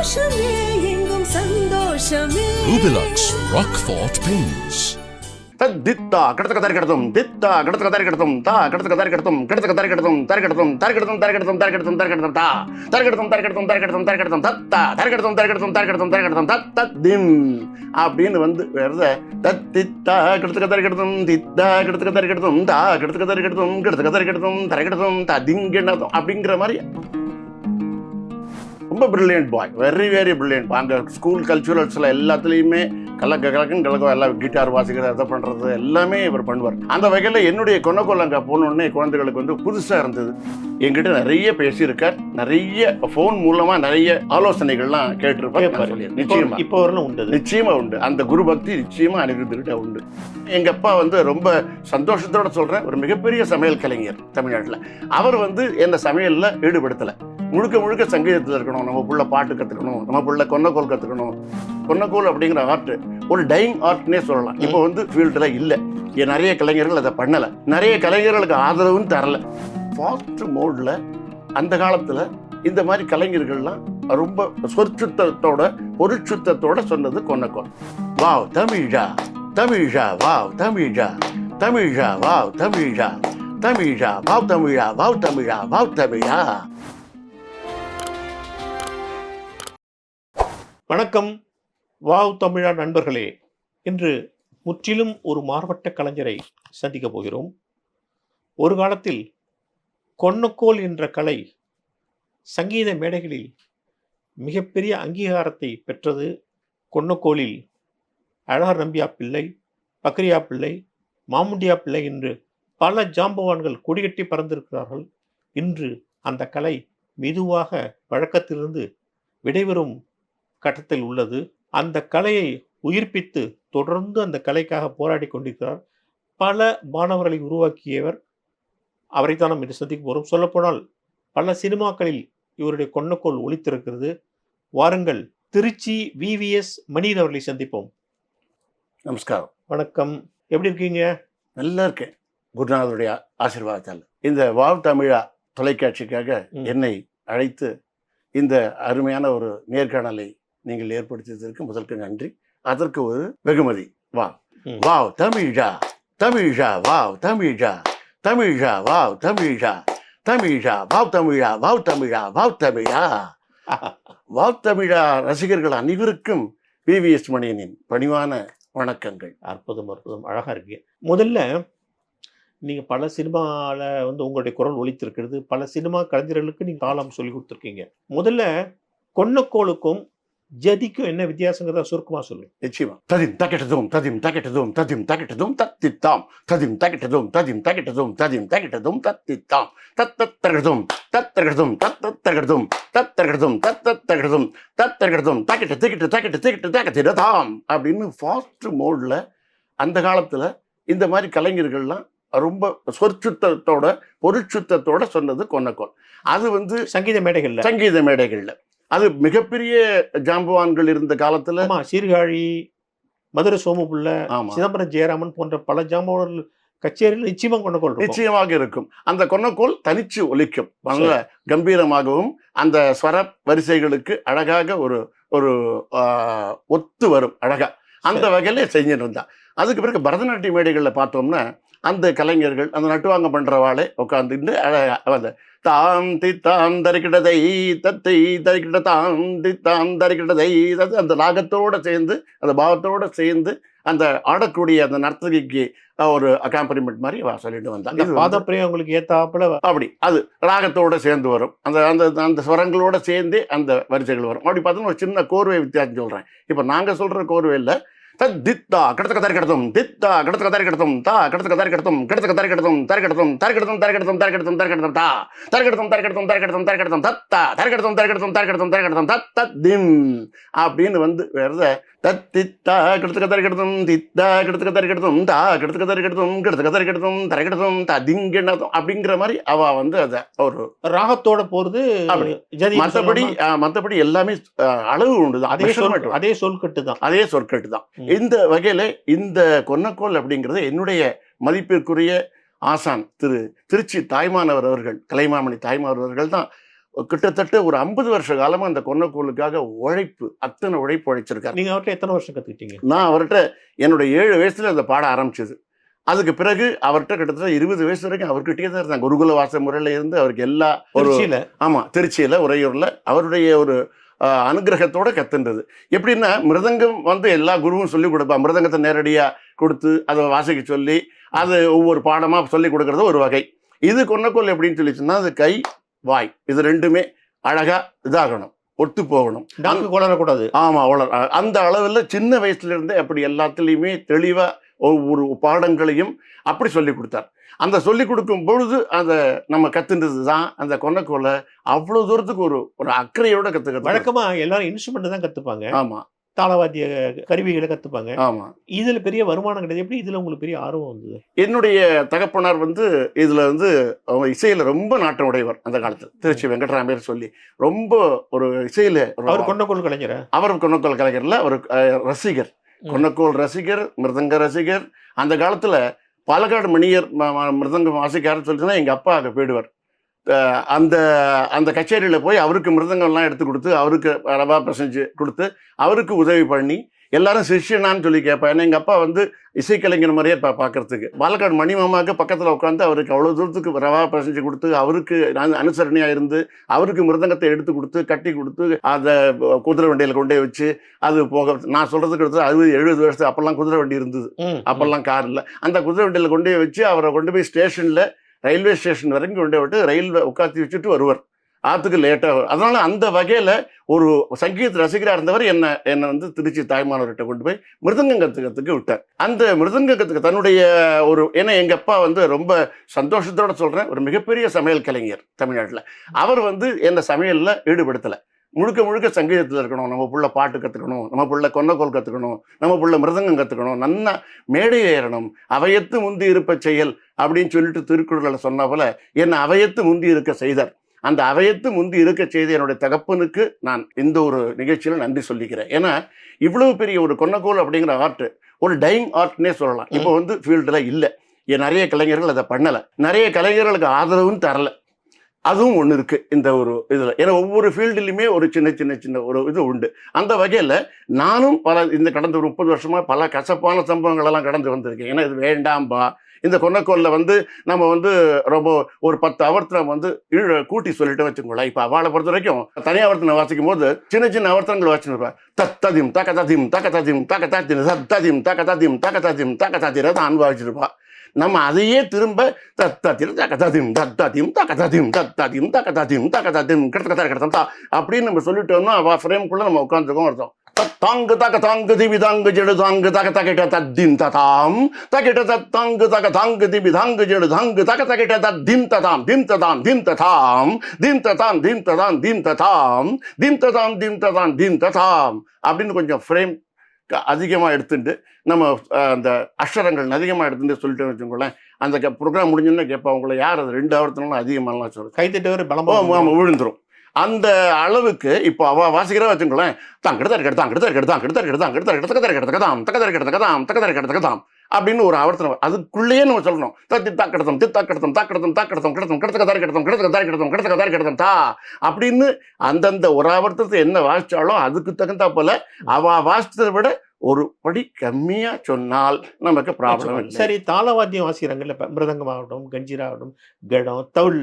சந்தோஷமே எங்கும் சந்தோஷமே. Rubilux Rockfort Paints. தித்தா கடத்துக்க தரி கடத்தும் தித்தா கடத்துக்க தரி கடத்தும் தா கடத்துக்க தரி கடத்தும் கடத்துக்க தரி கடத்தும் தரி கடத்தும் தரி கடத்தும் தரி கடத்தும் தரி கடத்தும் தரி கடத்தும் தா தரி கடத்தும் தரி கடத்தும் தரி கடத்தும் தரி கடத்தும் தத்தா தரி கடத்தும் தரி கடத்தும் தரி கடத்தும் தரி கடத்தும் தத்த திம் அப்படின்னு வந்து வருத தத்தித்தா கடத்துக்க தரி கடத்தும் தித்தா கடத்துக்க தரி கடத்தும் தா கடத்துக்க தரி கடத்தும் கடத்துக்க தரி கடத்தும் தரி கடத்தும் ததிங்கனதும் அப்படிங்கிற மாதிரி ரொம்ப பிரில்லியன்ட் பாய், வெரி வெரி பிரில்லியன்ட். அங்கே ஸ்கூல் கல்ச்சுரல்ஸில் எல்லாத்துலேயுமே கலக்கம் எல்லாம் கிட்டார் வாசிக்கிறது, அதை பண்ணுறது எல்லாமே இவர் பண்ணுவார். அந்த வகையில் என்னுடைய கொன்னக்கோல் அங்கே போனோடனே குழந்தைகளுக்கு வந்து புதுசாக இருந்தது. என்கிட்ட நிறைய பேசியிருக்கார், நிறைய ஃபோன் மூலமாக நிறைய ஆலோசனைகள்லாம் கேட்டிருப்பார். நிச்சயமா இப்போ வரலாம் உண்டு, நிச்சயமா உண்டு. அந்த குரு பக்தி நிச்சயமா அனிருத்துக்கிட்ட உண்டு. எங்க அப்பா வந்து ரொம்ப சந்தோஷத்தோட சொல்றேன், ஒரு மிகப்பெரிய சமையல் கலைஞர் தமிழ்நாட்டில். அவர் வந்து என்ன சமையல்ல ஈடுபடுத்தலை. முழுக்க முழுக்க சங்கீதத்தில் இருக்கணும், நம்ம புள்ள பாட்டு கற்றுக்கணும், நம்ம புள்ள கொன்னக்கோல் கற்றுக்கணும். கொன்னக்கோல் அப்படிங்கிற ஆர்ட் ஒரு டைங் ஆர்ட்னே சொல்லலாம். இப்போ வந்து ஃபீல்டில் இல்லை. நிறைய கலைஞர்கள் அதை பண்ணலை, நிறைய கலைஞர்களுக்கு ஆதரவும் தரலை. ஃபாஸ்ட் மோடில் அந்த காலத்தில் இந்த மாதிரி கலைஞர்கள்லாம் ரொம்ப சொற்சுத்தத்தோட பொருட்சுத்தத்தோட சொன்னது konnakol. Wow Tamizha Tamizha wow Tamizha Tamizha wow Tamizha Tamizha wow தமிழா வாவ் தமிழா வாவ் தமிழா. வணக்கம் வாவ் தமிழா நண்பர்களே. இன்று முற்றிலும் ஒரு மாறுபட்ட கலைஞரை சந்திக்க போகிறோம். ஒரு காலத்தில் கொன்னக்கோல் என்ற கலை சங்கீத மேடைகளில் மிகப்பெரிய அங்கீகாரத்தை பெற்றது. கொன்னக்கோலில் அழகர் நம்பியா பிள்ளை, பக்ரியா பிள்ளை, மாமுண்டியா பிள்ளை என்று பல ஜாம்பவான்கள் கொடிகட்டி பறந்திருக்கிறார்கள். இன்று அந்த கலை மெதுவாக வழக்கத்திலிருந்து விடைபெறும் கட்டத்தில் உள்ளது. அந்த கலையை உயிர்ப்பித்து தொடர்ந்து அந்த கலைக்காக போராடி கொண்டிருக்கிறார். பல மாணவர்களை உருவாக்கியவர். அவரைத்தான் நாம் இன்று சந்திக்க போகிறோம். சொல்லப்போனால் பல சினிமாக்களில் இவருடைய கொன்னக்கோல் ஒலித்திருக்கிறது. வாருங்கள், திருச்சி VVS மணியன் அவர்களை சந்திப்போம். நமஸ்காரம். வணக்கம், எப்படி இருக்கீங்க? நல்லா இருக்கேன், குருநாதருடைய ஆசீர்வாதத்தால். இந்த வாவ் தமிழா தொலைக்காட்சிக்காக என்னை அழைத்து இந்த அருமையான ஒரு நேர்காணலை நீங்கள் ஏற்படுத்தியதற்கு முதலுக்கு நன்றி. அதற்கு ஒரு வெகுமதி. Wow Tamizha Tamizha wow Tamizha Tamizha wow Tamizha Tamizha wow தமிழா வாவ் தமிழா வாவ் தமிழா. வாவ் தமிழா ரசிகர்கள் அனைவருக்கும் VVS மணியனின் பணிவான வணக்கங்கள். அற்புதம் அற்புதம், அழகா இருக்கு. முதல்ல நீங்கள் பல சினிமாவில் வந்து உங்களுடைய குரல் ஒலித்திருக்கிறது. பல சினிமா கலைஞர்களுக்கு நீங்கள் தாளம் சொல்லி கொடுத்துருக்கீங்க. முதல்ல கொன்னக்கோலுக்கும் ஜதிக்கும் என்ன வித்தியாசங்கிறத சுருக்கமாக சொல்லுங்க. நிச்சயமா. ததிம் தக்கிட்டதும் ததிம் தக்கிட்டதும் ததிம் தக்கிட்டதும் தத்தித்தாம் ததிம் தக்கிட்டதும் ததிம் தக்கிட்டதும் ததிம் தக்கிட்டதும் தத்தித்தாம் தத்தத்தகதும் தத்தகதும் தத்தத்தகதும் தத்தகதும் தத்தத்தகதும் தத்தகதும் தக்கிட்ட திக்கிட்டு தக்கிட்டு திக்கிட்டு தக்கத்திடதாம் அப்படின்னு ஃபாஸ்ட் மோடில் அந்த காலத்தில் இந்த மாதிரி கலைஞர்கள்லாம் ரொம்ப சொற்சுத்தத்தோட பொருட்சுத்தத்தோட சொன்னது கொன்னக்கோல். அது வந்து சங்கீத மேடைகள்ல அது மிகப்பெரிய ஜாம்பவான்கள் இருந்த காலத்துல சீர்காழி, மதுரை சோமுபுள்ள, சிதம்பரம் ஜெயராமன் போன்ற பல ஜாம்பவான்கள் கச்சேரியில் நிச்சயமாக இருக்கும். அந்த கொன்னக்கோல் தனிச்சு ஒலிக்கும், நல்ல கம்பீரமாகவும் அந்த ஸ்வர வரிசைகளுக்கு அழகாக ஒரு ஒரு ஒத்து வரும் அழகா. அந்த வகையில செஞ்சுட்டு இருந்தா. அதுக்கு பிறகு பரதநாட்டிய மேடைகளில் பார்த்தோம்னா அந்த கலைஞர்கள் அந்த நட்டுவாங்க பண்றவாளே உட்காந்துட்டு அழகா தாம் தித்தாம் தரிக்கிட்டதை தத்தை தரிக்கிட்ட தாம் தித்தாம் தரிக்கிட்டதை அந்த ராகத்தோட சேர்ந்து அந்த பாவத்தோட சேர்ந்து அந்த ஆடக்கூடிய அந்த நர்த்தகிக்கு ஒரு அக்காம்பனிமெண்ட் மாதிரி சொல்லிட்டு வந்தாங்க. பாதப்பிரியம் உங்களுக்கு ஏத்தாப்புல அப்படி அது ராகத்தோட சேர்ந்து வரும். அந்த அந்த அந்த ஸ்வரங்களோட சேர்ந்து அந்த வரிசைகள் வரும். அப்படி பார்த்தோம்னா ஒரு சின்ன கோர்வை வித்தியாசம் சொல்றேன். இப்போ நாங்க சொல்ற கோர்வை இல்லை. தித்தா கடத்துக்க தரி கடத்தும் தித்தா கடத்துக்க தரி கடத்தும் தா கடத்துக்க தரி கடத்தும் கடத்துக்க தரி கடத்தும் தரி கடத்தும் தரி கடத்தும் தரி கடத்தும் தரி கடத்தும் தரி கடத்தும் தா தரி கடத்தும் தரி கடத்தும் தரி கடத்தும் தரி கடத்தும் தத்தா தரி கடத்தும் தரி கடத்தும் தரி கடத்தும் தரி கடத்தும் தத்த திம் அப்படின்னு வந்து வருத தத்தித்தா கடத்துக்க தரி கடத்தும் தித்தா கடத்துக்க தரி கடத்தும் தா கடத்துக்க தரி கடத்தும் கடத்துக்க தரி கடத்தும் தரி கடத்தும் ததிங்கனதும் அப்படிங்கிற மாதிரி அவ வந்து அதை ஒரு ராகத்தோட போறது. மற்றபடி எல்லாமே அளவு உண்டு. அதே சொற்கட்டு தான். இந்த வகையில இந்த கொன்னக்கோல் அப்படிங்கிறது என்னுடைய மதிப்பிற்குரிய ஆசான் திருச்சி தாய்மானவர் அவர்கள், கலைமாமணி தாய்மானவர் அவர்கள் தான் கிட்டத்தட்ட ஒரு 50 வருஷ காலமா அந்த கொன்னக்கோலுக்காக உழைப்பு, அத்தனை உழைப்பு உழைச்சிருக்காரு. நீங்க அவர்கிட்ட எத்தனை வருஷம் கத்துக்கிட்டீங்க? நான் அவர்கிட்ட என்னுடைய 7 வயசுல அந்த பாட ஆரம்பிச்சது. அதுக்கு பிறகு அவர்கிட்ட கிட்டத்தட்ட 20 வயசு வரைக்கும் அவர்கிட்டயே தான் இருந்தாங்க. குருகுல வாச முறையில இருந்து அவருக்கு எல்லா திருச்சியில உறையூர்ல அவருடைய ஒரு அனுகிரகத்தோட கத்துன்றது. எப்படின்னா மிருதங்கம் வந்து எல்லா குருவும் சொல்லி கொடுப்பா. மிருதங்கத்தை நேரடியா கொடுத்து அதை வாசிக்க சொல்லி அது ஒவ்வொரு பாடமா சொல்லி கொடுக்கறது ஒரு வகை. இது கொன்னக்கோல் எப்படின்னு சொல்லி சொன்னா அது கை வாய் இது ரெண்டுமே அழகா இதாகணும், ஒத்து போகணும், வளரக்கூடாது. ஆமா அந்த அளவுல சின்ன வயசுல இருந்தே அப்படி எல்லாத்துலயுமே தெளிவா ஒவ்வொரு பாடங்களையும் அப்படி சொல்லி கொடுத்தார். அந்த சொல்லி கொடுக்கும் பொழுது அதை நம்ம கத்துன்றது தான் அந்த கொன்னக்கோலை அவ்வளவு தூரத்துக்கு ஒரு அக்கறையோட கத்துக்கிறது. வழக்கமா எல்லாரும் இன்ஸ்ட்ருமெண்ட் தான் கத்துப்பாங்க. ஆமா, தாளவாத்திய கருவிகளை கத்துப்பாங்க. ஆமா, இதுல பெரிய வருமானம் கிடையாது. எப்படி இதுல உங்களுக்கு பெரிய ஆர்வம் வந்தது? என்னுடைய தகப்பனார் வந்து இதுல வந்து அவங்க இசையில ரொம்ப நாட்டம் உடையவர். அந்த காலத்துல திருச்சி வெங்கட்ராமையர் சொல்லி ரொம்ப ஒரு இசையில அவர் கொன்னக்கோல் கலைஞர். அவர் கொன்னக்கோல் கலைஞர்ல அவர் ரசிகர், கொன்னக்கோல் ரசிகர், மிருதங்க ரசிகர். அந்த காலத்துல பாலக்காடு மணியர் மிருதங்கம் வாசிக்காருன்னு சொல்லிட்டுனா எங்க அப்பா அங்கே போயிடுவார். அந்த அந்த கச்சேரியில் போய் அவருக்கு மிருதங்கம்லாம் எடுத்து கொடுத்து அவருக்கு ரவா பிரசஞ்சு கொடுத்து அவருக்கு உதவி பண்ணி எல்லாரும் சிஷ்யனான்னு சொல்லி கேட்பேன். ஏன்னா எங்கள் அப்பா வந்து இசைக்கலைஞர் மாதிரியே பார்க்கறதுக்கு பாலக்காடு மணி மாமாவுக்கு பக்கத்தில் உட்காந்து அவருக்கு அவ்வளோ தூரத்துக்கு ரவா பிரசஞ்சு கொடுத்து அவருக்கு அனுசரணையாக இருந்து அவருக்கு மிருதங்கத்தை எடுத்து கொடுத்து கட்டி கொடுத்து அதை குதிரை வண்டியில் கொண்டே வச்சு அது போக நான் சொல்கிறதுக்கு எடுத்து 60-70 வருஷத்துக்கு அப்போல்லாம் குதிரை வண்டி இருந்தது, அப்போல்லாம் கார் இல்லை. அந்த குதிரை வண்டியில் கொண்டே வச்சு அவரை கொண்டு போய் ஸ்டேஷனில் ரயில்வே ஸ்டேஷன் வரைக்கும் கொண்டு விட்டு ரயில்வே உட்காந்து வச்சுட்டு வருவார். ஆற்றுக்கு லேட்டாக. அதனால அந்த வகையில் ஒரு சங்கீத ரசிகராக இருந்தவர் என்னை வந்து திருச்சி தாய்மானவர்கிட்ட கொண்டு போய் மிருதங்கம் கற்றுக்கிறதுக்கு விட்டார். அந்த மிருதங்க கற்றுக்க தன்னுடைய ஏன்னா எங்கள் அப்பா வந்து ரொம்ப சந்தோஷத்தோட சொல்கிறேன், ஒரு மிகப்பெரிய சமையல் கலைஞர் தமிழ்நாட்டில். அவர் வந்து என்னை சமையலில் ஈடுபடுத்தலை. முழுக்க சங்கீதத்தில் இருக்கணும், நம்ம புள்ள பாட்டு கற்றுக்கணும், நம்ம புள்ள கொன்னக்கோல் கற்றுக்கணும், நம்ம புள்ள மிருதங்கம் கற்றுக்கணும், நல்லா மேடை ஏறணும், அவையத்து முந்தி இருப்ப செயல் அப்படின்னு சொல்லிட்டு திருக்குறளில் சொன்ன போல என்னை அவையத்து முந்தி இருக்க செய்தார். அந்த அவையத்து முந்தி இருக்க செய்த என்னுடைய தகப்பனுக்கு நான் இந்த ஒரு நிகழ்ச்சியில் நன்றி சொல்லிக்கிறேன். ஏன்னா இவ்வளவு பெரிய ஒரு கொன்னக்கோல் அப்படிங்கிற ஆர்ட் ஒரு டைங் ஆர்ட்னே சொல்லலாம். இப்போ வந்து ஃபீல்டில் இல்லை. நிறைய கலைஞர்கள் அதை பண்ணலை, நிறைய கலைஞர்களுக்கு ஆதரவும் தரலை. அதுவும் ஒன்று இருக்குது இந்த ஒரு இதில். ஏன்னா ஒவ்வொரு ஃபீல்டுலையுமே ஒரு சின்ன ஒரு இது உண்டு. அந்த வகையில் நானும் இந்த கடந்த ஒரு 30 வருஷமாக பல கசப்பான சம்பவங்களெல்லாம் கடந்து வந்திருக்கேன். ஏன்னா இது வேண்டாம்பா, இந்த கொன்னக்கோலில் வந்து நம்ம வந்து ரொம்ப ஒரு 10 அவர்த்தனம் வந்து கூட்டி சொல்லிட்டு வச்சுக்கோங்களேன். இப்போ அவளை பொறுத்த வரைக்கும் தனி அவர்த்தனை வாசிக்கும் போது சின்ன அவர்த்தனங்கள் வாசிச்சிருப்பேன். தத்ததிம் தக்கததிம் தக்கததிம் தக்கதாத்தின் தத்ததிம் தக்கததிம் தக்கததிம் தக்கதாத்திர தான் அனுபவிச்சிருப்பா. நம்ம அதையே திரும்ப தத்ததிம் தக்கததிம் தத்ததிம் தக்கததிம் தத்ததிம் தக்கததிம் தக்கததிம் கிடத்தா அப்படின்னு நம்ம சொல்லிட்டோம்னா அவள் ஃப்ரேம்குள்ளே நம்ம உட்காந்துருக்கோம் அர்த்தம். தாங்கு தக்க தாங்கு திபி தாங்கு ஜெடு தாங்கு தக்க தக்கிட்ட தத்தின் ததாம் தக்கிட்ட தத்தாங்கு தக்க தாங்கு திபி தாங்கு ஜெடு தாங்கு தக்க தக்கிட்ட தத்தின் ததாம் திம் ததாம் திம் ததாம் திம் ததாம் திம் ததாம் திம் ததாம் திம் ததாம் திம் ததாம் திம் ததாம் அப்படின்னு கொஞ்சம் ஃப்ரேம் அதிகமாக எடுத்துட்டு நம்ம அந்த அக்ஷரங்கள் அதிகமாக எடுத்துட்டு சொல்லிட்டு வச்சுக்கோங்களேன். அந்த ப்ரோக்ராம் முடிஞ்சோன்னா கேட்பா அவங்கள யார் அது 2 ஆவர்த்தனாலும் அதிகமாகலாம் சொல்லுங்கள், கைத்தட்டு பலமாக விழுந்துடும். அந்த அளவுக்கு இப்போ அவள் வாசிக்கிறா வச்சுங்களேன். அப்படின்னு ஒரு ஆவர்த்தனம் அதுக்குள்ளேயே நம்ம சொல்லணும். அப்படின்னு அந்தந்த ஒரு ஆவர்த்தத்தை என்ன வாசிச்சாலும் அதுக்கு தகுந்தா போல அவ வாசித்ததை விட ஒரு படி கம்மியா சொன்னால் நமக்கு ப்ராப்ளம் இல்லை. சரி, தாளவாத்தியம் வாசிக்கிறாங்கல்ல, மிருதங்கமாகட்டும், கஞ்சிராகட்டும், கடம், தவுள்,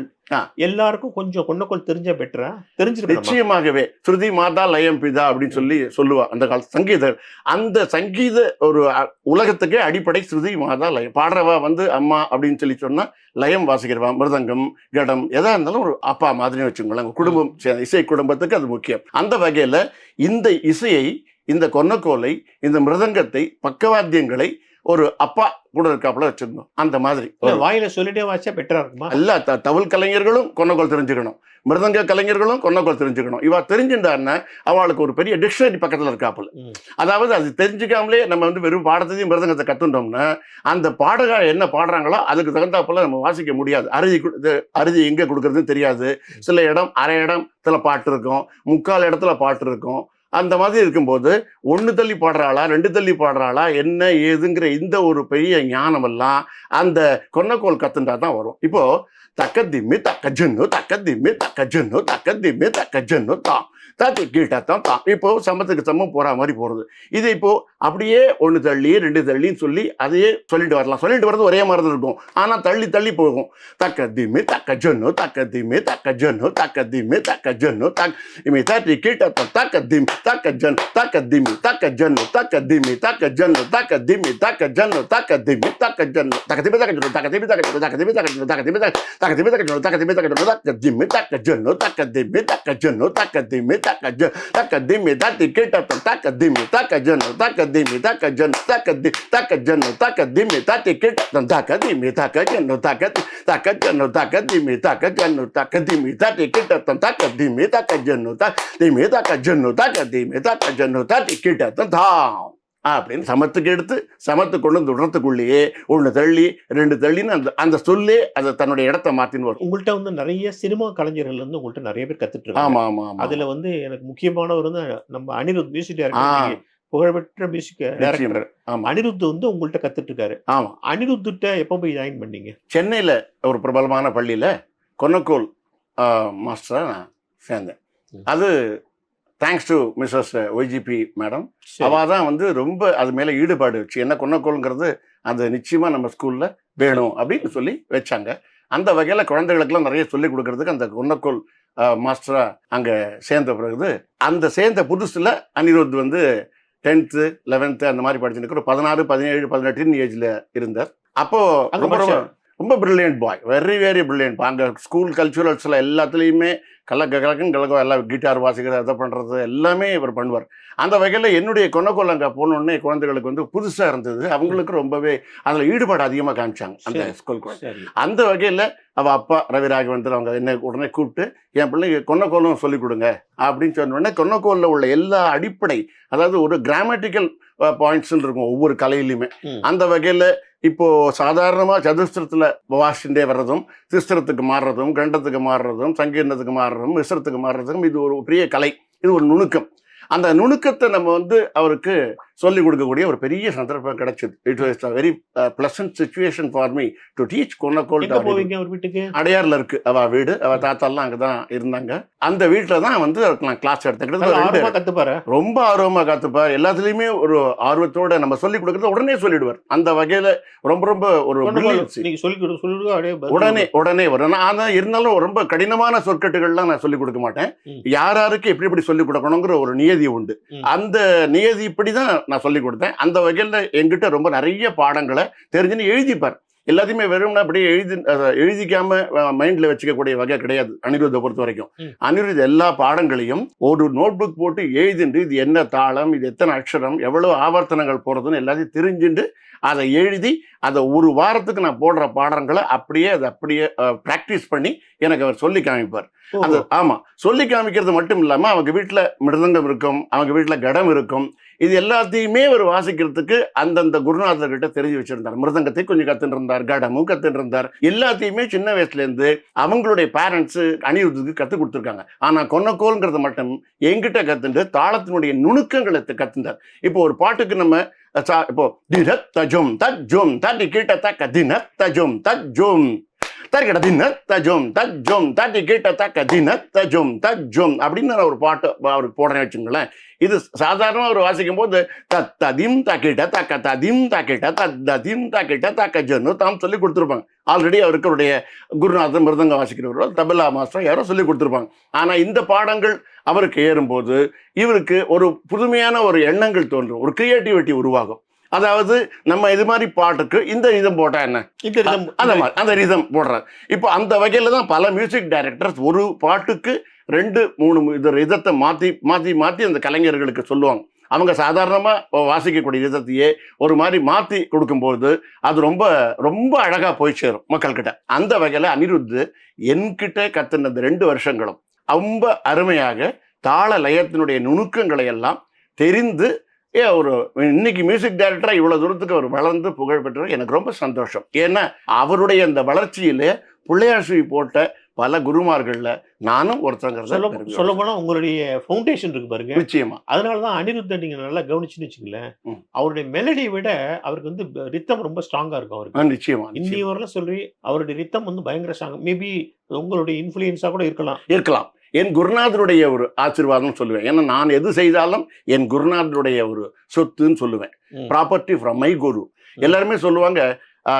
எல்லாருக்கும் கொஞ்சம் கொன்னக்கோல் தெரிஞ்ச பெட்டரா? தெரிஞ்சிருக்கும் நிச்சயமாகவே. ஸ்ருதி மாதா லயம் பிதா அப்படின்னு சொல்லுவா அந்த கால சங்கீத. அந்த சங்கீத ஒரு உலகத்துக்கே அடிப்படை ஸ்ருதி மாதா லயம். பாடுறவா வந்து அம்மா அப்படின்னு சொல்லி சொன்னா லயம் வாசிக்கிறவா மிருதங்கம் கடம் எதா இருந்தாலும் ஒரு அப்பா மாதிரி வச்சுக்கோங்களேன். குடும்பம் இசை குடும்பத்துக்கு அது முக்கியம். அந்த வகையில இந்த இசையை, இந்த கொன்னக்கோலை, இந்த மிருதங்கத்தை, பக்கவாத்தியங்களை ஒரு அப்பா கூட இருக்காப்புல வச்சிருந்தோம். அந்த மாதிரி வாயில சொல்லிட்டே வாசிச்சா பெட்டரா இருக்குமா? எல்லா தவுள் கலைஞர்களும் கொன்னக்கோல் தெரிஞ்சுக்கணும், மிருதங்க கலைஞர்களும் கொன்னக்கோல் தெரிஞ்சுக்கணும். இவா தெரிஞ்சுட்டான்னா அவளுக்கு ஒரு பெரிய டிக்ஷனரி பக்கத்துல இருக்காப்புல. அதாவது அது தெரிஞ்சுக்காமலே நம்ம வந்து வெறும் பாடத்தையும் மிருதங்கத்தை கத்துட்டோம்னா அந்த பாடகர் என்ன பாடுறாங்களோ அதுக்கு தகுந்தாப்புல நம்ம வாசிக்க முடியாது. அறுதி எங்க கொடுக்கறதுன்னு தெரியாது. சில இடம் அரை இடத்துல பாட்டு இருக்கும், முக்கால் இடத்துல பாட்டு இருக்கும். அந்த மாதிரி இருக்கும்போது 1 தள்ளி பாடுறாளா 2 தள்ளி பாடுறாளா என்ன ஏதுங்கிற இந்த ஒரு பெரிய ஞானம் எல்லாம் அந்த கொன்னக்கோல் கத்துண்டா தான் வரும். இப்போ தக்கதிம்மி தக்கஜன்னு தக்கதிம்மி தக்கஜன்னு தக்கதிம்மி தக்கஜன்னு தான் தாத்தி கீட்டத்தான் தான். இப்போ சமத்துக்கு சமம் போற மாதிரி போறது. இது இப்போ அப்படியே 1 தள்ளி 2 தள்ளின்னு சொல்லி அதையே சொல்லிட்டு வரலாம். சொல்லிட்டு வர்றது ஒரே மாதிரி தான் இருக்கும், ஆனா தள்ளி தள்ளி போகும். தக்கதிம்மி தக்கஜன்னு தக்கதிம்மி தக்கஜன்னு தக்கதிம்மி தக்கஜன்னு தக்கதிம்மி தாத்தி கீட்டத்தான் தக்கதிம்மி தக்கஜன் தக்கதிம்மி தக்கஜன்னு தக்கதிம்மி தக்கஜன்னு தக்கதிம்மி தக்கஜன்னு தக்கதிம்மி தக்கஜன்னு தக்கதிம்மி தக்கஜன்னு தக்கதிம்மி தக்கஜன்னு தக்கதிம்மி தக்கஜன்னு தக்கதிம்மி தக்கதிம்மி தக்கஜன்னு தக்கதிம்மி தக்கஜன்னு தக்கதிம்மி தக்கஜன்னு தக்கதிம்மி தக்கஜன்னு தக்கதிம்மி தக்கதிம்மி தாத்தி கீட்டத்தான் தக்கதிம்மி தக்கஜன்னு தக்கதிம்மி தக்கஜன்னு தக்கஜன்னு தக்கதிம்மி தாத்தி கீட்டத்தான் தக்கதிம்மி தக்கஜன்னு தக்கஜன்னு தக்கதிம்மி தக்கஜன்னு தக்கதிம்மி தாத்தி கீட்டத்தான் தக்கதிம்மி தக்கஜன்னு தக்கதிம்மி தக்கஜன்னு தக்கதிம்மி தக்கஜன்னு தாத்தி கீட்டத்தான் தான் அப்படின்னு சமத்துக்கு எடுத்து சமத்து கொண்டு வந்து விடுறதுக்குள்ளேயே 1 தள்ளி 2 தள்ளின்னு அந்த சொல்லே அதை தன்னுடைய இடத்த மாத்தின்னு வரும். உங்கள்கிட்ட வந்து நிறைய சினிமா கலைஞர்கள் வந்து உங்கள்கிட்ட நிறைய பேர் கத்துட்டு ஆமா இருக்காங்க. ஆமா ஆமா அதுல வந்து எனக்கு முக்கியமானவர் வந்து நம்ம அனிருத் மியூசிக் டைரக்டர், புகழ்பெற்ற மியூசிக் டைரக்டர். ஆமா அனிருத் வந்து உங்கள்கிட்ட கத்துட்டு இருக்காரு. ஆமா. அனிருத்திட்ட எப்போ போய் ஜாயின் பண்ணீங்க? சென்னையில ஒரு பிரபலமான பள்ளியில கொன்னக்கோல் மாஸ்டரா நான் சேர்ந்தேன். அது thanks to Mrs YGP madam. அவள் தான் வந்து ரொம்ப அது மேலே ஈடுபாடு வச்சு என்ன கொன்னக்கோல்ங்கிறது அது நிச்சயமாக நம்ம ஸ்கூலில் வேணும் அப்படின்னு சொல்லி வச்சாங்க. அந்த வகையில் குழந்தைகளுக்கெல்லாம் நிறைய சொல்லிக் கொடுக்கறதுக்கு அந்த கொன்னக்கோல் மாஸ்டராக அங்கே சேர்ந்த பிறகு அந்த சேர்ந்த புதுசில் அனிருத் வந்து 10th 11th அந்த மாதிரி படிச்சுருக்கு. ஒரு 16 17 18 ஏஜில் இருந்தார். அப்போது ரொம்ப பிரில்லியன்ட் பாய், வெரி வெரி பிரில்லியன்ட். அங்கே ஸ்கூல் கல்ச்சுரல்ஸில் எல்லாத்துலேயுமே கலக்கம் எல்லாம் கிட்டார் வாசிக்கிறது அதை பண்ணுறது எல்லாமே இவர் பண்ணுவார். அந்த வகையில் என்னுடைய கொன்னக்கோல் அங்கே போனோடனே குழந்தைகளுக்கு வந்து புதுசாக இருந்தது. அவங்களுக்கு ரொம்பவே அதில் ஈடுபாடு அதிகமாக காமிச்சாங்க அந்த ஸ்கூல் குழந்தை. அந்த வகையில் அவள் அப்பா ரவிராகவன் அவங்க என்ன உடனே கூப்பிட்டு என் பிள்ளைங்க கொன்னக்கோலும் சொல்லிக் கொடுங்க அப்படின்னு சொன்ன உடனே கொன்னக்கோலில் உள்ள எல்லா அடிப்படை, அதாவது ஒரு கிராமட்டிக்கல் பாயிண்ட்ஸ்ன்னு இருக்கும் ஒவ்வொரு கலையிலையுமே. அந்த வகையில் இப்போ சாதாரணமாக சதுஸ்திரத்தில் வாசிண்டே வர்றதும் திஸ்திரத்துக்கு மாறுறதும் கண்டத்துக்கு மாறுறதும் சங்கீர்ணத்துக்கு மாறுறதும் மிஸ்ரத்துக்கு மாறுறதும் இது ஒரு பெரிய கலை, இது ஒரு நுணுக்கம். அந்த நுணுக்கத்தை நம்ம வந்து அவருக்கு சொல்லிக் கொடுக்கக்கூடிய ஒரு பெரிய சந்தர்ப்பம் கிடைச்சது. It was very pleasant situation for me to teach konnakol. வீட்டுக்கு அடையாறுல இருக்கு அவ வீடு, அவ தாத்தாலாம் அங்கதான் இருந்தாங்க. அந்த வீட்டுல தான் வந்து நான் கிளாஸ் எடுத்துக்கிட்டு ரொம்ப ஆர்வமா கத்துப்பார். எல்லாத்துலயுமே ஒரு ஆர்வத்தோட நம்ம சொல்லிக் கொடுக்கறத உடனே சொல்லிடுவார். அந்த வகையில ரொம்ப ரொம்ப ஒரு உடனே வரும். ஆனா இருந்தாலும் ரொம்ப கடினமான சொற்கட்டுகள்லாம் நான் சொல்லிக் கொடுக்க மாட்டேன். யாராருக்கு எப்படி எப்படி சொல்லிக் கொடுக்கணுங்கிற ஒரு நியதி உண்டு. அந்த நியதி இப்படிதான் நான் சொல்லிக் கொடுத்தேன். அந்த வகையில் என்கிட்ட ரொம்ப நிறைய பாடங்களை தெரிஞ்சுன்னு எழுதிப்பார். எல்லாத்தையுமே வெறும்னா அப்படியே எழுதிக்காம மைண்ட்ல வச்சுக்கக்கூடிய வகை கிடையாது அனிருத்தை பொறுத்த வரைக்கும். அனிருத் எல்லா பாடங்களையும் ஒரு நோட் புக் போட்டு எழுதிட்டு இது என்ன தாளம், இது எத்தனை அக்ஷரம், எவ்வளவு ஆவர்த்தனங்கள் போறதுன்னு எல்லாத்தையும் தெரிஞ்சுட்டு அதை எழுதி அதை ஒரு வாரத்துக்கு நான் போடுற பாடங்களை அப்படியே பிராக்டிஸ் பண்ணி எனக்கு அவர் சொல்லி காமிப்பார். அது ஆமா, சொல்லி காமிக்கிறது மட்டும் இல்லாம அவங்க வீட்டுல மிருதங்கம் இருக்கும், அவங்க வீட்டுல கடம் இருக்கும். இது எல்லாத்தையுமே அவர் வாசிக்கிறதுக்கு அந்தந்த குருநாதர்கிட்ட தெரிஞ்சு வச்சிருந்தார். மிருதங்கத்தை கொஞ்சம் கத்துட்டு இருந்தார், கடமும் கத்துட்டு இருந்தார். எல்லாத்தையுமே சின்ன வயசுல இருந்து அவங்களுடைய பேரண்ட்ஸ் அனிருத்துக்கு கத்துக் கொடுத்துருக்காங்க. ஆனா கொன்னக்கோல்ங்கிறது மட்டும் எங்கிட்ட கத்துட்டு தாளத்தினுடைய நுணுக்கங்களை கத்துட்டார். இப்போ ஒரு பாட்டுக்கு நம்ம இப்போ தினத் தஜும் தஜும் தட்டி கீட்ட தக்க தினத் தஜும் தஜும் தர்கிட தினத் தஜும் தஜும் தட்டி கீட்ட தக்க தினத் தஜும் தஜும் அப்படின்னு நான் ஒரு பாட்டு அவருக்கு போடுறேன்னு வச்சுங்களேன். இது சாதாரணமாக ஒரு வாசிக்கும் போது ததிம் தக்கிட்ட தக்க ததிம் தக்கிட்ட ததிம் தக்கிட்ட தக்க ஜன்னு தாம் சொல்லி கொடுத்துருப்பாங்க. ஆல்ரெடி அவருடைய குருநாதன் மிருதங்க வாசிக்கிறவர்களோ தபலா மாஸ்டர் யாரோ சொல்லி கொடுத்துருப்பாங்க. ஆனால் இந்த பாடங்கள் அவருக்கு ஏறும்போது இவருக்கு ஒரு புதுமையான ஒரு எண்ணங்கள் தோன்றும், ஒரு கிரியேட்டிவிட்டி உருவாகும். அதாவது நம்ம இது மாதிரி பாட்டுக்கு இந்த ரிதம் போட்டா என்ன, அந்த மாதிரி அந்த ரிதம் போடுறாரு. இப்போ அந்த வகையில தான் பல மியூசிக் டைரக்டர்ஸ் ஒரு பாட்டுக்கு 2-3 இது ரிதத்தை மாற்றி மாற்றி மாற்றி அந்த கலைஞர்களுக்கு சொல்லுவாங்க. அவங்க சாதாரணமாக வாசிக்கக்கூடிய விதத்தையே ஒரு மாதிரி மாற்றி கொடுக்கும்போது அது ரொம்ப ரொம்ப அழகாக போய் சேரும் மக்கள்கிட்ட. அந்த வகையில் அனிருத் என்கிட்ட கற்றுனது 2 வருஷங்களும் ரொம்ப அருமையாக தாள லயத்தினுடைய நுணுக்கங்களை எல்லாம் தெரிந்து ஒரு இன்னைக்கு மியூசிக் டைரக்டராக இவ்வளோ தூரத்துக்கு அவர் வளர்ந்து புகழ் பெற்றது எனக்கு ரொம்ப சந்தோஷம். ஏன்னா அவருடைய அந்த வளர்ச்சியிலே பிள்ளையார் சுழி போட்ட பல குருமார்கள்ல நானும் ஒருத்தங்கிறத சொல்ல போனா உங்களுடைய ஃபவுண்டேஷன் இருக்கு பாருங்க. நிச்சயமா. அதனாலதான் அனிருத்த நீங்க நல்லா கவனிச்சுன்னு வச்சுக்கல, அவருடைய மெலடியை விட அவருக்கு வந்து ரித்தம் ரொம்ப ஸ்ட்ராங்கா இருக்கும் அவருக்கு. நிச்சயமா. இன்னி வரலாம் சொல்லி அவருடைய ரித்தம் வந்து பயங்கர ஸ்ட்ராங். மேபி உங்களுடைய இன்ஃபுளுயன்ஸா கூட இருக்கலாம். என் குருநாதருடைய ஒரு ஆசீர்வாதம் சொல்லுவேன். ஏன்னா நான் எது செய்தாலும் என் குருநாதருடைய ஒரு சொத்துன்னு சொல்லுவேன். Property from my guru. எல்லாருமே சொல்லுவாங்க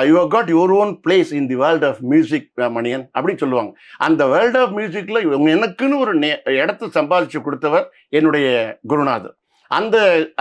you have got your own place in the world of music Maniyan அப்படின்னு சொல்லுவாங்க. அந்த வேர்ல்ட் ஆஃப் மியூசிக்ல எனக்குன்னு ஒரு இடத்த சம்பாதிச்சு கொடுத்தவர் என்னுடைய குருநாதர்.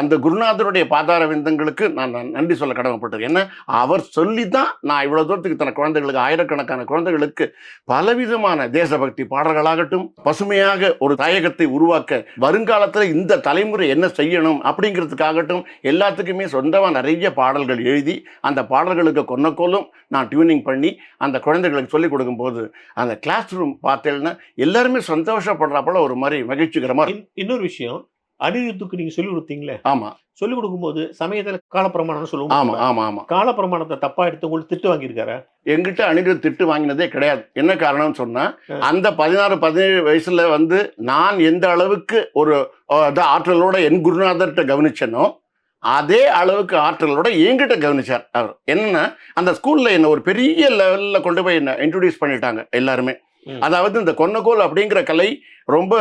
அந்த குருநாதருடைய பாதார விந்தங்களுக்கு நான் நன்றி சொல்ல கடமைப்பட்டது. ஏன்னா அவர் சொல்லி தான் நான் இவ்வளவு தூரத்துக்கு தன குழந்தைகளுக்கு, ஆயிரக்கணக்கான குழந்தைகளுக்கு பலவிதமான தேசபக்தி பாடல்களாகட்டும், பசுமையாக ஒரு தாயகத்தை உருவாக்க வருங்காலத்தில் இந்த தலைமுறை என்ன செய்யணும் அப்படிங்கிறதுக்காகட்டும் எல்லாத்துக்குமே சொந்தமாக நிறைய பாடல்கள் எழுதி அந்த பாடல்களுக்கு கொன்னக்கோலும் நான் டியூனிங் பண்ணி அந்த குழந்தைகளுக்கு சொல்லிக் கொடுக்கும்போது அந்த கிளாஸ் ரூம் பார்த்தேன்னா எல்லாருமே சந்தோஷப்படுறாப்போல ஒரு மாதிரி மகிழ்ச்சிகரமா. இன்னொரு விஷயம், அனிருத்துக்கு நீங்க சொல்லி கொடுத்தீங்களே, ஆமா, சொல்லிக் கொடுக்கும்போது சமயத்துல காலப்பிரமாணம் சொல்லுவோம். ஆமா ஆமா ஆமா. காலப்பிரமாணத்தை தப்பா எடுத்து உங்களுக்கு திட்டு வாங்கியிருக்காரு? எங்கிட்ட அனிருத் திட்டு வாங்கினதே கிடையாது. என்ன காரணம்னு சொன்னா, அந்த 16-17 வயசுல வந்து நான் எந்த அளவுக்கு ஒரு ஆற்றலோட என் குருநாதர்கிட்ட கவனிச்சனோ அதே அளவுக்கு ஆற்றலோட என்கிட்ட கவனிச்சார் அவர். என்னன்னா அந்த ஸ்கூல்ல என்ன ஒரு பெரிய லெவல்ல கொண்டு போய் என்ன இன்ட்ரோடியூஸ் பண்ணிட்டாங்க எல்லாருமே. அதாவது இந்த கொன்னக்கோல் அப்படிங்கிற கலை ரொம்ப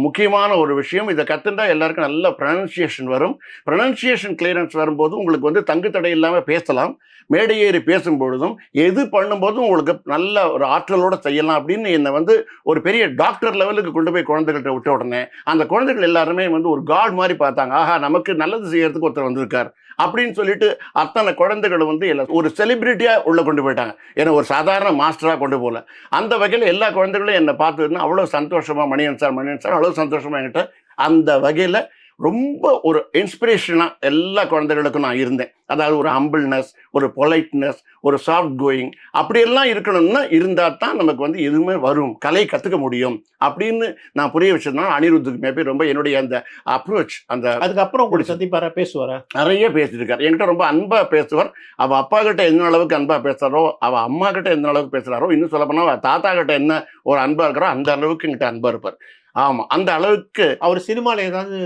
முக்கியமான ஒரு விஷயம். இதை கத்துண்டா எல்லாருக்கும் நல்ல ப்ரொனன்சியேஷன் வரும். ப்ரொனன்சியேஷன் கிளியரன்ஸ் வரும்போது உங்களுக்கு வந்து தங்கு தடை இல்லாமல் பேசலாம். மேடை ஏறி பேசும்பொழுதும் எது பண்ணும்போதும் உங்களுக்கு நல்ல ஒரு ஆற்றலோட செய்யலாம் அப்படின்னு என்னை வந்து ஒரு பெரிய டாக்டர் லெவலுக்கு கொண்டு போய் குழந்தைகள்கிட்ட விட்ட உடனே அந்த குழந்தைகள் எல்லாருமே வந்து ஒரு காட் மாதிரி பார்த்தாங்க. ஆஹா, நமக்கு நல்லது செய்யறதுக்கு ஒருத்தர் வந்திருக்கார் அப்படின்னு சொல்லிட்டு அத்தனை குழந்தைகளை வந்து ஒரு செலிபிரிட்டியா உள்ள கொண்டு போயிட்டாங்க. ஏன்னா ஒரு சாதாரண மாஸ்டரா கொண்டு போகல. அந்த வகையில் எல்லா குழந்தைகளும் என்னை பார்த்ததுன்னா அவ்வளோ சந்தோஷமா, மணியன் சார் அவ்வளோ சந்தோஷமா என்கிட்ட அந்த வகையில் ரொம்ப ஒரு இன்ஸ்பிரேஷனா எல்லா குழந்தைகளுக்கும் நான் இருந்தேன். அதாவது ஒரு ஹம்பிள்னஸ், ஒரு பொலைட்னஸ், ஒரு சாஃப்ட் கோயிங் அப்படியெல்லாம் இருக்கணும்னா இருந்தால் தான் நமக்கு வந்து எதுவுமே வரும், கலை கற்றுக்க முடியும் அப்படின்னு நான் புரிய வச்சதுனால அனிருத்துக்கு மேபி ரொம்ப என்னுடைய அந்த அப்ரோச். அந்த அதுக்கப்புறம் கூட சந்திப்பாரா, பேசுவாரா? நிறைய பேசியிருக்காரு என்கிட்ட. ரொம்ப அன்பா பேசுவார். அவள் அப்பா கிட்ட என்ன அளவுக்கு அன்பா பேசுறாரோ, அவள் அம்மா கிட்ட என்ன அளவுக்கு பேசுறாரோ, இன்னும் சொல்ல போனா தாத்தா கிட்ட என்ன ஒரு அன்பா இருக்கிறோ அந்த அளவுக்கு என்கிட்ட அன்பா இருப்பார். ஆமா, அந்த அளவுக்கு. அவர் சினிமால ஏதாவது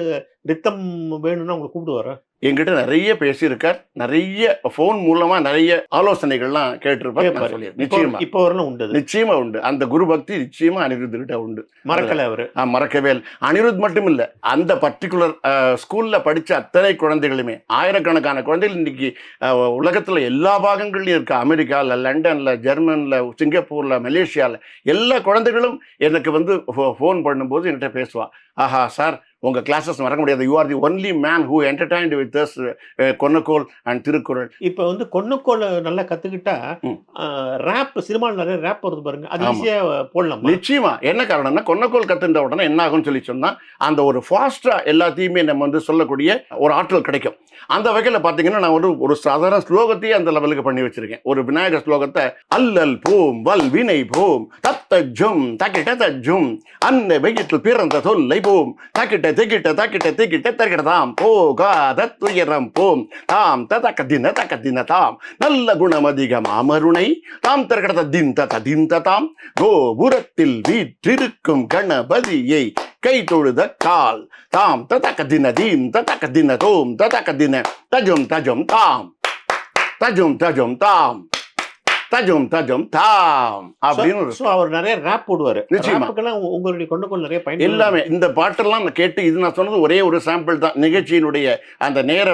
ரித்தம் வேணும்னா உங்களுக்கு கூப்பிடுவாரா? என்கிட்ட நிறைய பேசியிருக்கார். நிறைய போன் மூலமா நிறைய ஆலோசனைகள்லாம் கேட்டிருப்பார். நிச்சயமா இப்போ வரலாம் உண்டு, நிச்சயமா உண்டு. அந்த குரு பக்தி நிச்சயமா அனிருத்கிட்ட உண்டு. மறக்கல அவரு, மறக்கவே இல்லை. அனிருத் மட்டும் இல்ல, அந்த பர்டிகுலர் ஸ்கூல்ல படிச்ச அத்தனை குழந்தைகளுமே, ஆயிரக்கணக்கான குழந்தைகள் இன்னைக்கு உலகத்துல எல்லா பாகங்கள்லயும் இருக்கு. அமெரிக்கால, லண்டன்ல, ஜெர்மன்ல, சிங்கப்பூர்ல, மலேசியால எல்லா குழந்தைகளும் எனக்கு வந்து போன் பண்ணும்போது என்கிட்ட பேசுவா. ஆஹா சார், உங்க கிளாஸஸ் மறக்க முடியாது. You are the only man who entertained with us konnakol and Thirukkural. இப்போ வந்து கொன்னக்கோல் நல்லா கத்துக்கிட்டா ரேப், சினிமாவில் நிறைய ரேப் வருது பாருங்க, அது ஈஸியா போடலாம். நிச்சயமா. என்ன காரணம்னா கொன்னக்கோல் கத்துட்ட உடனே என்ன ஆகும்னு சொல்லி சொன்னா அந்த ஒரு ஃபாஸ்டா எல்லாத்தையுமே நம்ம வந்து சொல்லக்கூடிய ஒரு ஆற்றல் கிடைக்கும். அந்த வகையில் பார்த்தீங்கன்னா நான் ஒரு சாதாரண ஸ்லோகத்தையே அந்த லெவலுக்கு பண்ணி வச்சிருக்கேன். ஒரு விநாயகர் ஸ்லோகத்தை அல்லல் போம் வல் வினை போம் தத்த ஜும் தக்கிட்ட தஜும் அன்னை வெயிற்றில் பிறந்த தொல்லை போம் தக்கிட்ட தெக்கிட்ட தக்கிட்ட தெக்கிட்ட தக்கிட்டதாம் போகாத துயரம் போம் தாம் தக்கத்தின தாம் நல்ல குணம் அதிகம் அமருணை தாம் தற்கிட்ட திந்த தாம் கோபுரத்தில் வீற்றிருக்கும் கணபதியை கை தொழுத கால் தாம் தக்கத்தின தீம் தக்கத்தின தோம் தக்கத்தின தஜும் தஜும் தாம் தஜும் தஜும் தாம் தஜும் தஜும் தாம் அப்படின்னு அவர் நிறைய ரேப் போடுவாரு. நிச்சயமா உங்களுடைய கொண்டக்கோல் நிறைய பயன் எல்லாமே. இந்த பாட்டெல்லாம் நான் கேட்டு, இது நான் சொன்னது ஒரே ஒரு சாம்பிள் தான். நிகழ்ச்சியினுடைய அந்த நேர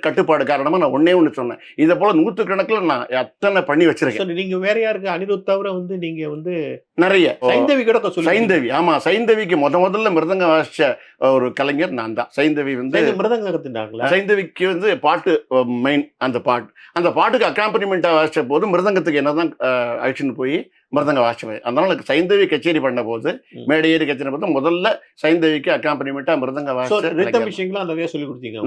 கட்டுப்பாடு காரணமா நான் ஒன்னே ஒன்று சொன்னேன். இதை போல 100கணக்கில் நான் அத்தனை பண்ணி வச்சிருக்கேன். நீங்க வேற யாருக்கு அனிருத் தவிர வந்து நீங்க வந்து நிறைய சைந்தவி கூட சைந்தவி. ஆமா, சைந்தவிக்கு முதல்ல மிருதங்க வாசிச்ச ஒரு கலைஞர் நான் தான். சைந்தவி வந்து மிருதங்க கத்துட்டாங்களா? சைந்தவிக்கு வந்து பாட்டு மெயின். அந்த பாட்டுக்கு அக்காம்பனிமெண்டா வாசிச்ச போது மிருதங்கத்துக்கு என்னதான் அழைச்சின்னு போய் மிருதங்க வாசிச்சவை. அதனால சைந்தவி கச்சேரி பண்ண போது, மேடையேறி கச்சேரி போது முதல்ல சைந்தவிக்கு அக்காம்பனிமெண்டா மிருதங்க வாசிச்ச விஷயங்கள்லாம் நிறைய சொல்லி கொடுத்தீங்க.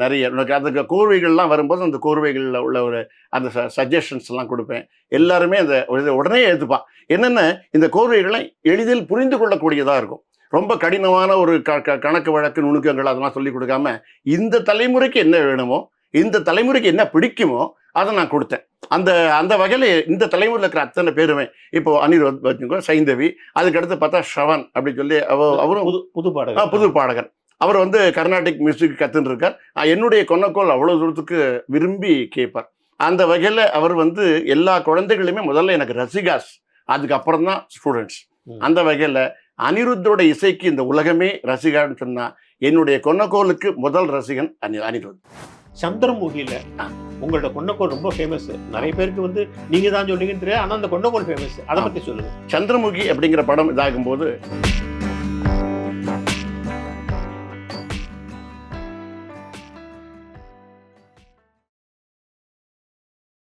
நிறைய அதுக்கு கோர்வைகள்லாம் வரும்போது அந்த கோர்வைகள்ல உள்ள ஒரு அந்த சஜஷன்ஸ் எல்லாம் கொடுப்பேன். எல்லாருமே அந்த உடனே எடுத்துப்பான். என்னென்ன இந்த கோர்வைகள்லாம் எளிதில் புரிந்து கொள்ளக்கூடியதா இருக்கும். ரொம்ப கடினமான ஒரு கணக்கு வழக்கு நுணுக்கங்கள் அதெல்லாம் சொல்லி கொடுக்காம இந்த தலைமுறைக்கு என்ன வேணுமோ, இந்த தலைமுறைக்கு என்ன பிடிக்குமோ அதை நான் கொடுத்தேன். அந்த அந்த வகையில் இந்த தலைமுறையில் இருக்கிற அத்தனை பேருமே இப்போ அனிருத் வச்சுக்கோ, சைந்தவி, அதுக்கடுத்து பார்த்தா ஷ்ரவன் அப்படின்னு சொல்லி அவரும் புது பாடகர். அவர் வந்து கர்நாடிக் மியூசிக் கற்றுன்னு இருக்கார். என்னுடைய கொன்னக்கோல் அவ்வளோ தூரத்துக்கு விரும்பி கேட்பார். அந்த வகையில் அவர் வந்து எல்லா குழந்தைகளுமே முதல்ல எனக்கு ரசிகாஸ், அதுக்கப்புறம் தான் ஸ்டூடெண்ட்ஸ். அந்த வகையில் அனிருத்தோட இசைக்கு இந்த உலகமே ரசிகான்னு சொன்னால் என்னுடைய கொன்னக்கோலுக்கு முதல் ரசிகன் அனிருத். சந்திரமுகியில உங்களோட கொன்னக்கோல் ரொம்ப ஃபேமஸ். நிறைய பேருக்கு வந்து நீங்க தான் சொல்றீங்கன்னு தெரியாது, ஆனால் அந்த கொன்னக்கோல் ஃபேமஸ். அதை பற்றி சொல்லுங்க. சந்திரமுகி அப்படிங்கிற படம் இதாகும்போது